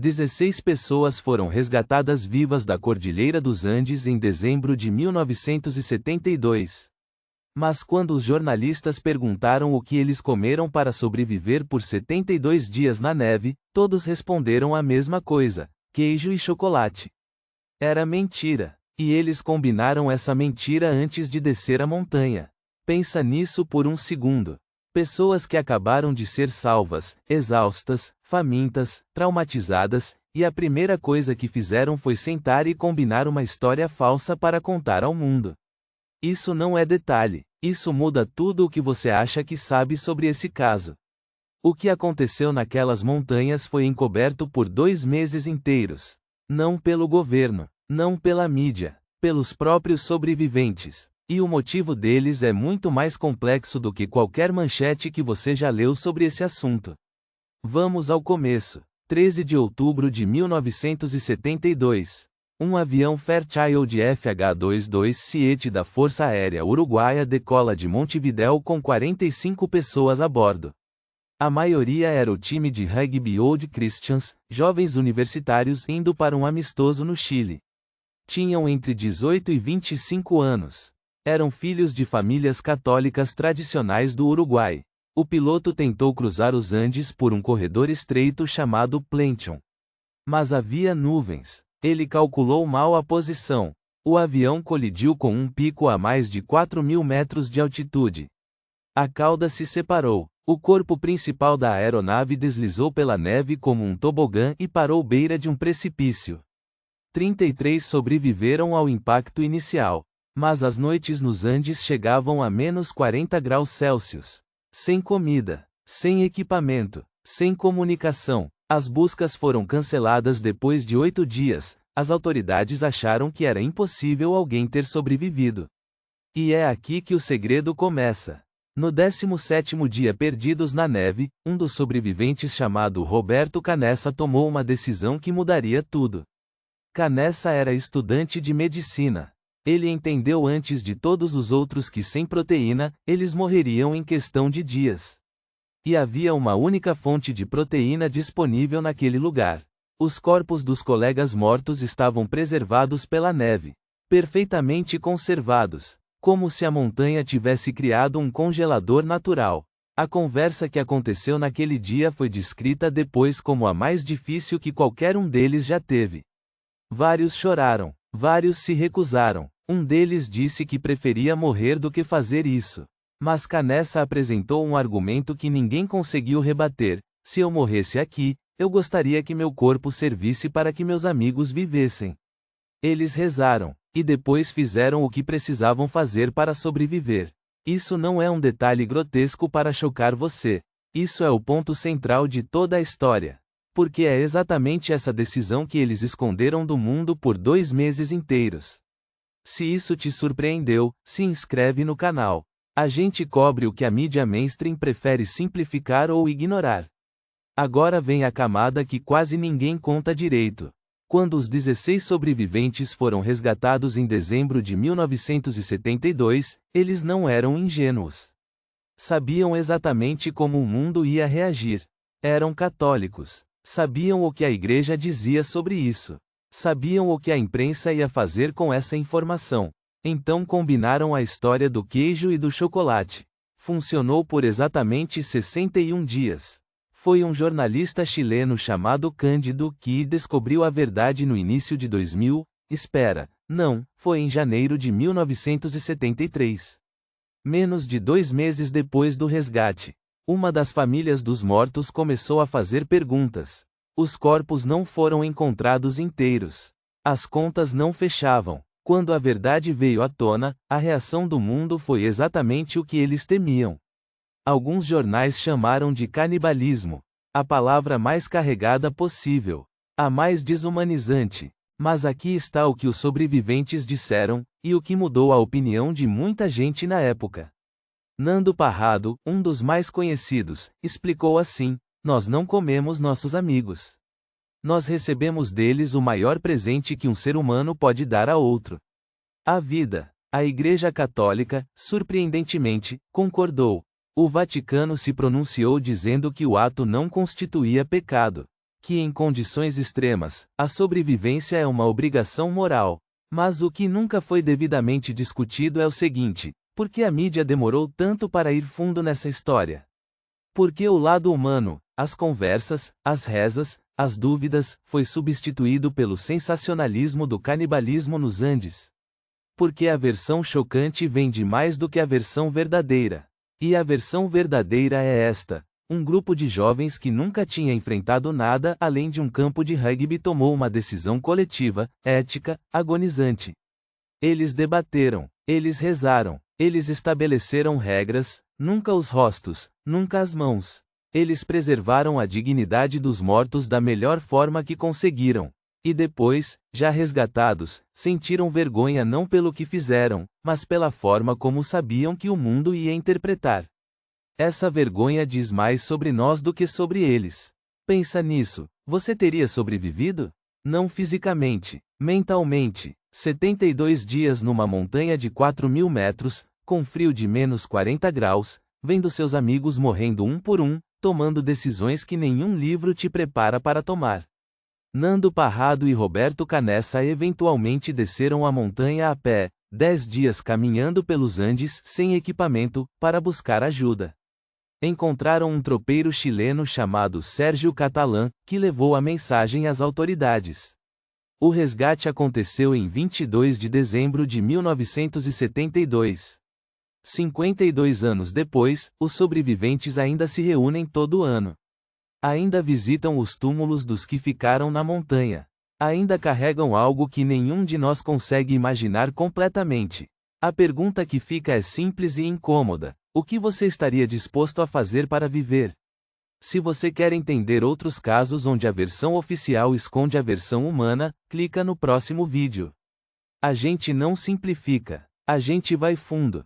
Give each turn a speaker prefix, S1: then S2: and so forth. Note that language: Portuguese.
S1: 16 pessoas foram resgatadas vivas da Cordilheira dos Andes em dezembro de 1972. Mas quando os jornalistas perguntaram o que eles comeram para sobreviver por 72 dias na neve, todos responderam a mesma coisa: queijo e chocolate. Era mentira. E eles combinaram essa mentira antes de descer a montanha. Pensa nisso por um segundo. Pessoas que acabaram de ser salvas, exaustas, famintas, traumatizadas, e a primeira coisa que fizeram foi sentar e combinar uma história falsa para contar ao mundo. Isso não é detalhe, isso muda tudo o que você acha que sabe sobre esse caso. O que aconteceu naquelas montanhas foi encoberto por 2 meses inteiros. Não pelo governo, não pela mídia, pelos próprios sobreviventes. E o motivo deles é muito mais complexo do que qualquer manchete que você já leu sobre esse assunto. Vamos ao começo. 13 de outubro de 1972. Um avião Fairchild FH-22 Siete da Força Aérea Uruguaia decola de Montevidéu com 45 pessoas a bordo. A maioria era o time de rugby Old Christians, jovens universitários indo para um amistoso no Chile. Tinham entre 18 e 25 anos. Eram filhos de famílias católicas tradicionais do Uruguai. O piloto tentou cruzar os Andes por um corredor estreito chamado Planchon. Mas havia nuvens. Ele calculou mal a posição. O avião colidiu com um pico a mais de 4.000 metros de altitude. A cauda se separou. O corpo principal da aeronave deslizou pela neve como um tobogã e parou à beira de um precipício. 33 sobreviveram ao impacto inicial. Mas as noites nos Andes chegavam a menos 40 graus Celsius. Sem comida, sem equipamento, sem comunicação. As buscas foram canceladas depois de 8 dias. As autoridades acharam que era impossível alguém ter sobrevivido. E é aqui que o segredo começa. No 17º dia perdidos na neve, um dos sobreviventes chamado Roberto Canessa tomou uma decisão que mudaria tudo. Canessa era estudante de medicina. Ele entendeu antes de todos os outros que sem proteína, eles morreriam em questão de dias. E havia uma única fonte de proteína disponível naquele lugar. Os corpos dos colegas mortos estavam preservados pela neve. Perfeitamente conservados. Como se a montanha tivesse criado um congelador natural. A conversa que aconteceu naquele dia foi descrita depois como a mais difícil que qualquer um deles já teve. Vários choraram. Vários se recusaram. Um deles disse que preferia morrer do que fazer isso. Mas Canessa apresentou um argumento que ninguém conseguiu rebater: se eu morresse aqui, eu gostaria que meu corpo servisse para que meus amigos vivessem. Eles rezaram, e depois fizeram o que precisavam fazer para sobreviver. Isso não é um detalhe grotesco para chocar você. Isso é o ponto central de toda a história. Porque é exatamente essa decisão que eles esconderam do mundo por 2 meses inteiros. Se isso te surpreendeu, se inscreve no canal. A gente cobre o que a mídia mainstream prefere simplificar ou ignorar. Agora vem a camada que quase ninguém conta direito. Quando os 16 sobreviventes foram resgatados em dezembro de 1972, eles não eram ingênuos. Sabiam exatamente como o mundo ia reagir. Eram católicos. Sabiam o que a igreja dizia sobre isso. Sabiam o que a imprensa ia fazer com essa informação. Então combinaram a história do queijo e do chocolate. Funcionou por exatamente 61 dias. Foi um jornalista chileno chamado Cândido que descobriu a verdade no início de 2000. Espera, não, foi em janeiro de 1973. Menos de 2 meses depois do resgate. Uma das famílias dos mortos começou a fazer perguntas. Os corpos não foram encontrados inteiros. As contas não fechavam. Quando a verdade veio à tona, a reação do mundo foi exatamente o que eles temiam. Alguns jornais chamaram de canibalismo. A palavra mais carregada possível. A mais desumanizante. Mas aqui está o que os sobreviventes disseram, e o que mudou a opinião de muita gente na época. Nando Parrado, um dos mais conhecidos, explicou assim: nós não comemos nossos amigos. Nós recebemos deles o maior presente que um ser humano pode dar a outro. A vida. A Igreja Católica, surpreendentemente, concordou. O Vaticano se pronunciou dizendo que o ato não constituía pecado. que em condições extremas, a sobrevivência é uma obrigação moral. Mas o que nunca foi devidamente discutido é o seguinte: por que a mídia demorou tanto para ir fundo nessa história? Porque o lado humano, as conversas, as rezas, as dúvidas, foi substituído pelo sensacionalismo do canibalismo nos Andes. Porque a versão chocante vende mais do que a versão verdadeira. E a versão verdadeira é esta: um grupo de jovens que nunca tinha enfrentado nada além de um campo de rugby tomou uma decisão coletiva, ética, agonizante. Eles debateram, eles rezaram, eles estabeleceram regras, nunca os rostos, nunca as mãos. Eles preservaram a dignidade dos mortos da melhor forma que conseguiram. E depois, já resgatados, sentiram vergonha não pelo que fizeram, mas pela forma como sabiam que o mundo ia interpretar. Essa vergonha diz mais sobre nós do que sobre eles. Pensa nisso: você teria sobrevivido? Não fisicamente, mentalmente. 72 dias numa montanha de 4.000 metros, com frio de -40 graus, vendo seus amigos morrendo um por um, tomando decisões que nenhum livro te prepara para tomar. Nando Parrado e Roberto Canessa eventualmente desceram a montanha a pé, 10 dias caminhando pelos Andes sem equipamento, para buscar ajuda. Encontraram um tropeiro chileno chamado Sérgio Catalã, que levou a mensagem às autoridades. O resgate aconteceu em 22 de dezembro de 1972. 52 anos depois, os sobreviventes ainda se reúnem todo ano. Ainda visitam os túmulos dos que ficaram na montanha. Ainda carregam algo que nenhum de nós consegue imaginar completamente. A pergunta que fica é simples e incômoda: o que você estaria disposto a fazer para viver? Se você quer entender outros casos onde a versão oficial esconde a versão humana, clica no próximo vídeo. A gente não simplifica. A gente vai fundo.